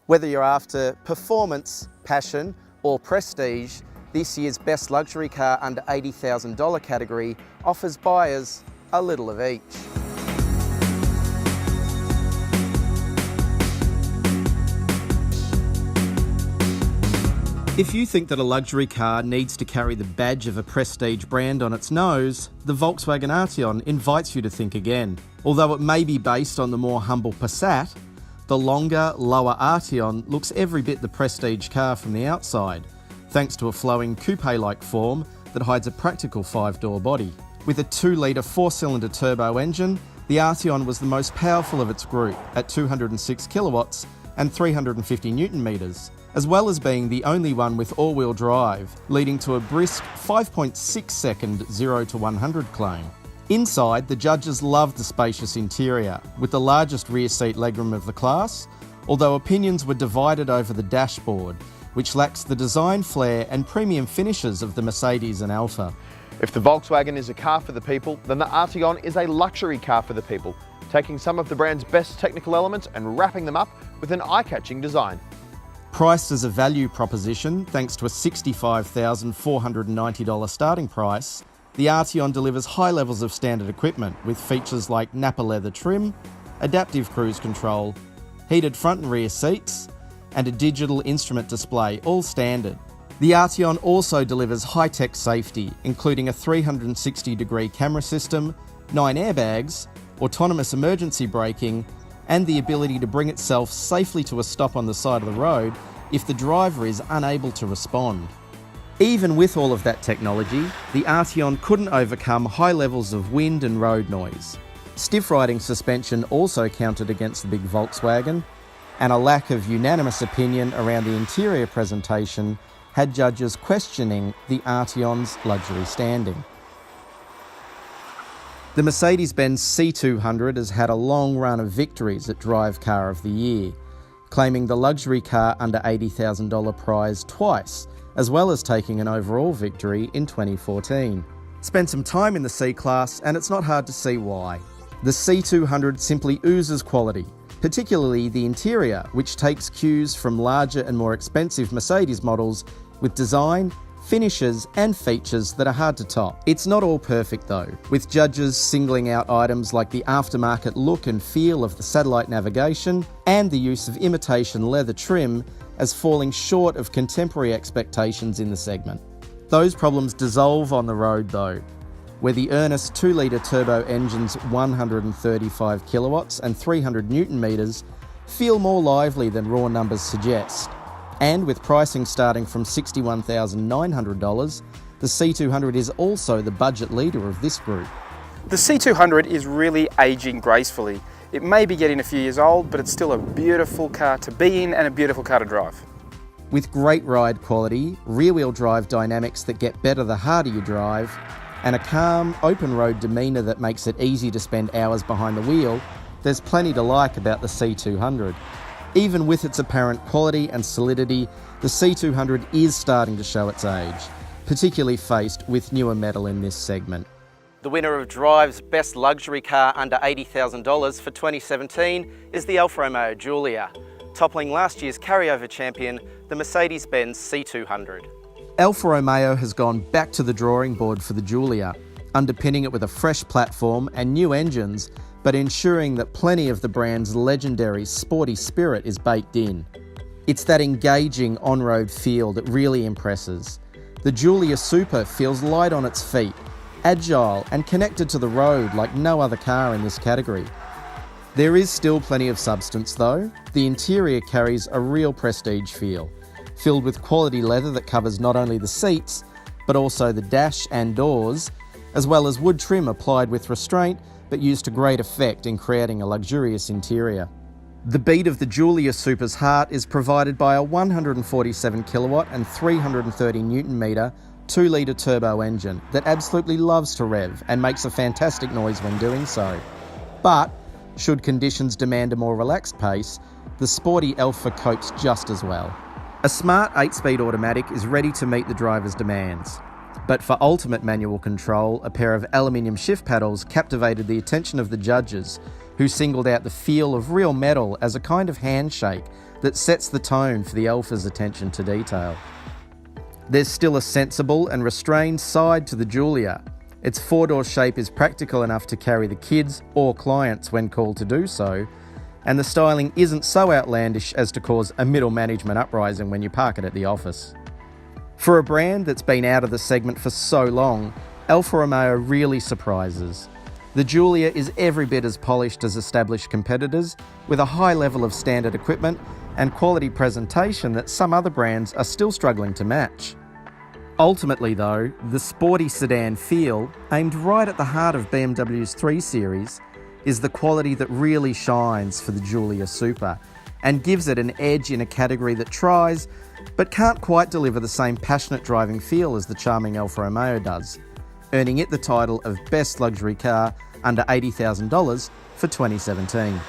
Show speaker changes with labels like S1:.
S1: Whether you're after performance, passion or prestige, this year's Best Luxury Car under $80,000 category offers buyers a little of each. If you think that a luxury car needs to carry the badge of a prestige brand on its nose, the Volkswagen Arteon invites you to think again. Although it may be based on the more humble Passat, the longer, lower Arteon looks every bit the prestige car from the outside, thanks to a flowing coupe-like form that hides a practical 5-door body. With a 2-litre 4-cylinder turbo engine, the Arteon was the most powerful of its group at 206 kilowatts and 350 newton metres, as well as being the only one with all-wheel drive, leading to a brisk 5.6-second 0 to 100 claim. Inside, the judges loved the spacious interior, with the largest rear seat legroom of the class, although opinions were divided over the dashboard, which lacks the design flair and premium finishes of the Mercedes and Alfa.
S2: If the Volkswagen is a car for the people, then the Arteon is a luxury car for the people, taking some of the brand's best technical elements and wrapping them up with an eye-catching design.
S1: Priced as a value proposition, thanks to a $65,490 starting price, the Arteon delivers high levels of standard equipment with features like Napa leather trim, adaptive cruise control, heated front and rear seats, and a digital instrument display, all standard. The Arteon also delivers high-tech safety, including a 360-degree camera system, 9 airbags, autonomous emergency braking, and the ability to bring itself safely to a stop on the side of the road if the driver is unable to respond. Even with all of that technology, the Arteon couldn't overcome high levels of wind and road noise. Stiff riding suspension also counted against the big Volkswagen, and a lack of unanimous opinion around the interior presentation had judges questioning the Arteon's luxury standing. The Mercedes-Benz C200 has had a long run of victories at Drive Car of the Year, claiming the luxury car under $80,000 prize twice, as well as taking an overall victory in 2014. Spent some time in the C-Class and it's not hard to see why. The C200 simply oozes quality, particularly the interior, which takes cues from larger and more expensive Mercedes models with design, finishes and features that are hard to top. It's not all perfect though, with judges singling out items like the aftermarket look and feel of the satellite navigation and the use of imitation leather trim as falling short of contemporary expectations in the segment. Those problems dissolve on the road though, where the earnest 2-litre turbo engine's 135 kilowatts and 300 newton metres feel more lively than raw numbers suggest. And with pricing starting from $61,900, the C200 is also the budget leader of this group.
S3: The C200 is really aging gracefully. It may be getting a few years old, but it's still a beautiful car to be in and a beautiful car to drive.
S1: With great ride quality, rear-wheel drive dynamics that get better the harder you drive, and a calm, open road demeanour that makes it easy to spend hours behind the wheel, there's plenty to like about the C200. Even with its apparent quality and solidity, the C200 is starting to show its age, particularly faced with newer metal in this segment. The winner of Drive's Best Luxury Car under $80,000 for 2017 is the Alfa Romeo Giulia, toppling last year's carryover champion, the Mercedes-Benz C200. Alfa Romeo has gone back to the drawing board for the Giulia, underpinning it with a fresh platform and new engines, but ensuring that plenty of the brand's legendary sporty spirit is baked in. It's that engaging on-road feel that really impresses. The Giulia Super feels light on its feet, agile and connected to the road like no other car in this category. There is still plenty of substance though. The interior carries a real prestige feel, filled with quality leather that covers not only the seats, but also the dash and doors, as well as wood trim applied with restraint but used to great effect in creating a luxurious interior. The beat of the Giulia Super's heart is provided by a 147 kilowatt and 330 newton metre 2-litre turbo engine that absolutely loves to rev and makes a fantastic noise when doing so. But, should conditions demand a more relaxed pace, the sporty Alfa copes just as well. A smart 8-speed automatic is ready to meet the driver's demands. But for ultimate manual control, a pair of aluminium shift paddles captivated the attention of the judges, who singled out the feel of real metal as a kind of handshake that sets the tone for the Alfa's attention to detail. There's still a sensible and restrained side to the Giulia. Its four-door shape is practical enough to carry the kids or clients when called to do so, and the styling isn't so outlandish as to cause a middle management uprising when you park it at the office. For a brand that's been out of the segment for so long, Alfa Romeo really surprises. The Giulia is every bit as polished as established competitors, with a high level of standard equipment and quality presentation that some other brands are still struggling to match. Ultimately though, the sporty sedan feel, aimed right at the heart of BMW's 3 Series, is the quality that really shines for the Giulia Super and gives it an edge in a category that tries, but can't quite deliver the same passionate driving feel as the charming Alfa Romeo does, earning it the title of Best Luxury Car under $80,000 for 2017.